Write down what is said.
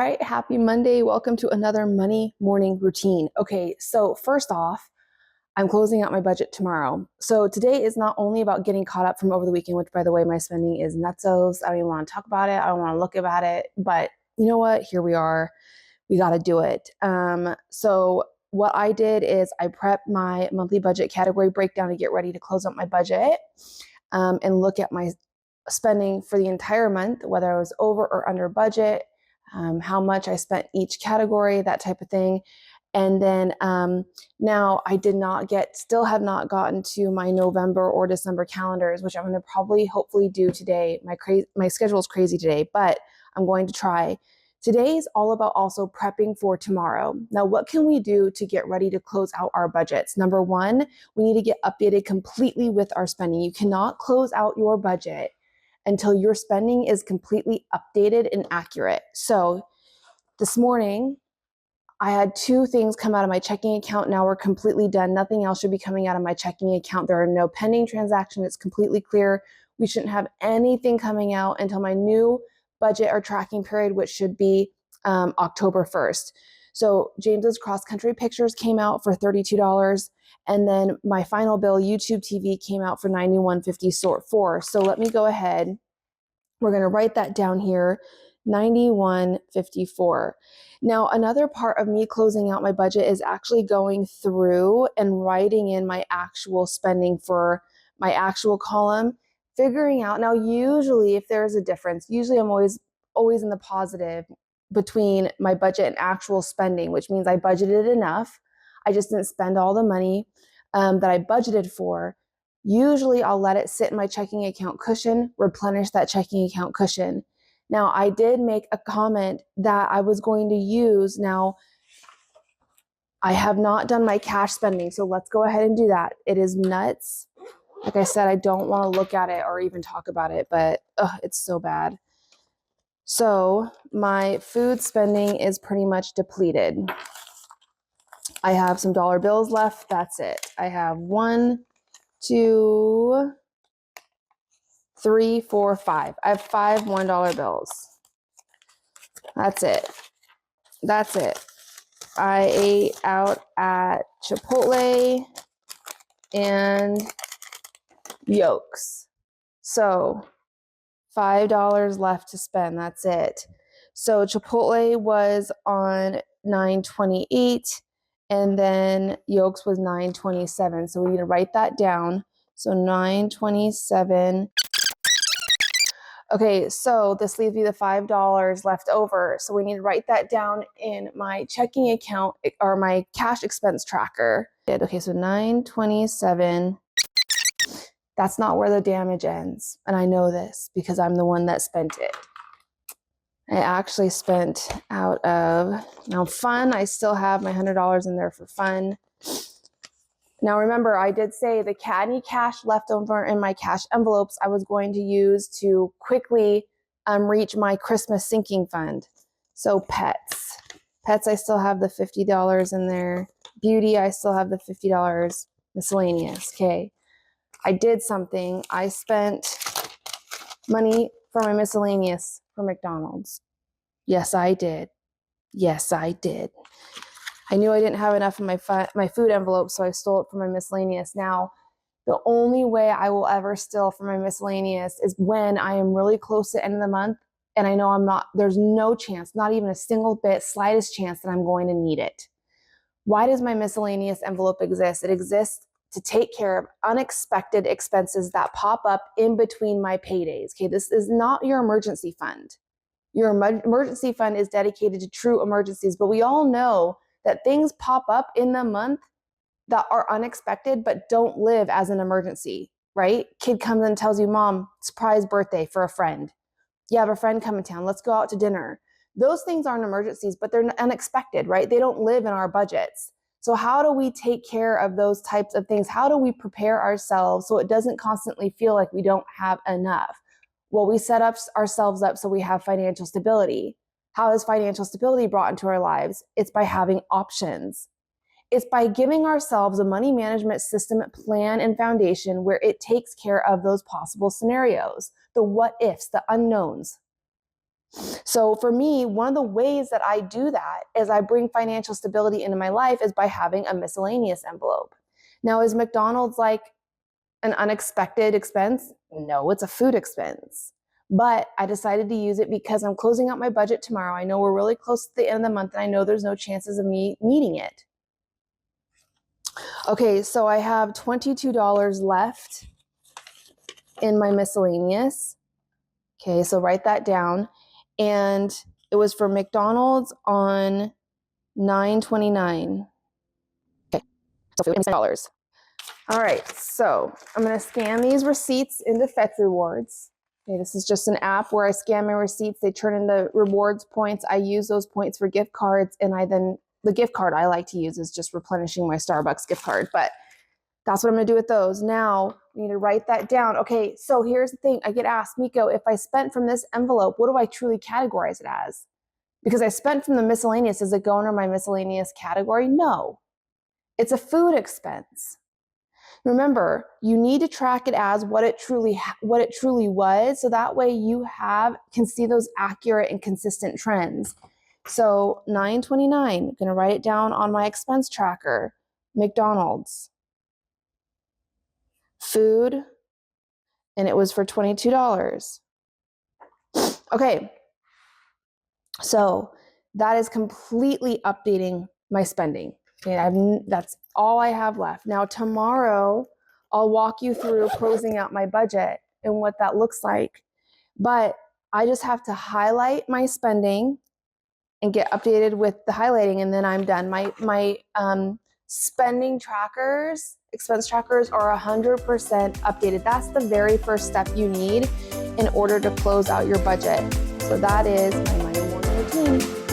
right, happy Monday. Welcome to another money morning routine. Okay, so first off, I'm closing out my budget tomorrow. So today is not only about getting caught up from over the weekend, which by the way, my spending is nutsos. I don't even want to talk about it. I don't want to look about it, but you know what? Here we are. We got to do it. So what I did is I prepped my monthly budget category breakdown to get ready to close out my budget and look at my spending for the entire month, whether I was over or under budget, how much I spent each category, that type of thing. And then now I still have not gotten to my November or December calendars, which I'm going to hopefully do today. My schedule is crazy today, but I'm going to try. Today is all about also prepping for tomorrow. Now, what can we do to get ready to close out our budgets? Number one, we need to get updated completely with our spending. You cannot close out your budget until your spending is completely updated and accurate. So this morning, I had 2 things come out of my checking account. Now we're completely done. Nothing else should be coming out of my checking account. There are no pending transactions. It's completely clear. We shouldn't have anything coming out until my new budget or tracking period, which should be October 1st. So James's cross-country pictures came out for $32. And then my final bill, YouTube TV, came out for $91.50 sort 4. So let me go ahead. We're going to write that down here, $91.54. Now, another part of me closing out my budget is actually going through and writing in my actual spending for my actual column, figuring out. Now, usually if there's a difference, usually I'm always in the positive between my budget and actual spending, which means I budgeted enough. I just didn't spend all the money that I budgeted for. Usually I'll let it sit in my checking account cushion, replenish that checking account cushion. Now, I did make a comment that I was going to use. Now, I have not done my cash spending, so let's go ahead and do that. It is nuts. Like I said, I don't want to look at it or even talk about it, but it's so bad. So my food spending is pretty much depleted. I have some dollar bills left. That's it. I have 1, 2, 3, 4, 5. I have 5 $1 bills. That's it. I ate out at Chipotle and Yolks. So $5 left to spend. That's it. So Chipotle was on $9.28 and then Yolks was $9.27. So we need to write that down. So $9.27. Okay, so this leaves me the $5 left over. So we need to write that down in my checking account or my cash expense tracker. Okay, so $9.27. That's not where the damage ends. And I know this because I'm the one that spent it. I actually spent out of, now fun, I still have my $100 in there for fun. Now remember, I did say any cash left over in my cash envelopes I was going to use to quickly reach my Christmas sinking fund. So pets, I still have the $50 in there. Beauty, I still have the $50 miscellaneous. Okay, I did something. I spent money for my miscellaneous for McDonald's. Yes, I did. I knew I didn't have enough in my food envelope, so I stole it from my miscellaneous. Now, the only way I will ever steal from my miscellaneous is when I am really close to the end of the month and I know there's no chance, not even a single bit, slightest chance that I'm going to need it. Why does my miscellaneous envelope exist? It exists to take care of unexpected expenses that pop up in between my paydays. Okay, this is not your emergency fund. Your emergency fund is dedicated to true emergencies, but we all know that things pop up in the month that are unexpected but don't live as an emergency, right? Kid comes and tells you, Mom, surprise birthday for a friend. You have a friend come in town. Let's go out to dinner. Those things aren't emergencies, but they're unexpected, right? They don't live in our budgets. So how do we take care of those types of things? How do we prepare ourselves so it doesn't constantly feel like we don't have enough? Well, we set ourselves up so we have financial stability. How is financial stability brought into our lives? It's by having options. It's by giving ourselves a money management system, plan, and foundation where it takes care of those possible scenarios, the what ifs, the unknowns. So for me, one of the ways that I do that is I bring financial stability into my life is by having a miscellaneous envelope. Now, is McDonald's like an unexpected expense? No, it's a food expense. But I decided to use it because I'm closing out my budget tomorrow. I know we're really close to the end of the month, and I know there's no chances of me meeting it. Okay, so I have $22 left in my miscellaneous. Okay, so write that down. And it was for McDonald's on 9/29. Okay, so $50. All right, so I'm going to scan these receipts into Fetch Rewards. Okay, this is just an app where I scan my receipts. They turn into rewards points. I use those points for gift cards, and the gift card I like to use is just replenishing my Starbucks gift card, but that's what I'm going to do with those. Now, we need to write that down. Okay, so here's the thing. I get asked, Miko, if I spent from this envelope, what do I truly categorize it as? Because I spent from the miscellaneous, does it go under my miscellaneous category? No, it's a food expense. Remember, you need to track it as what it truly was, so that way you can see those accurate and consistent trends. So 9/29, I'm going to write it down on my expense tracker. McDonald's food, and it was for $22. Okay, so that is completely updating my spending. Okay, that's all I have left. Now tomorrow, I'll walk you through closing out my budget and what that looks like. But I just have to highlight my spending and get updated with the highlighting, and then I'm done. My spending trackers, expense trackers are 100% updated. That's the very first step you need in order to close out your budget. So that is my Monday morning routine.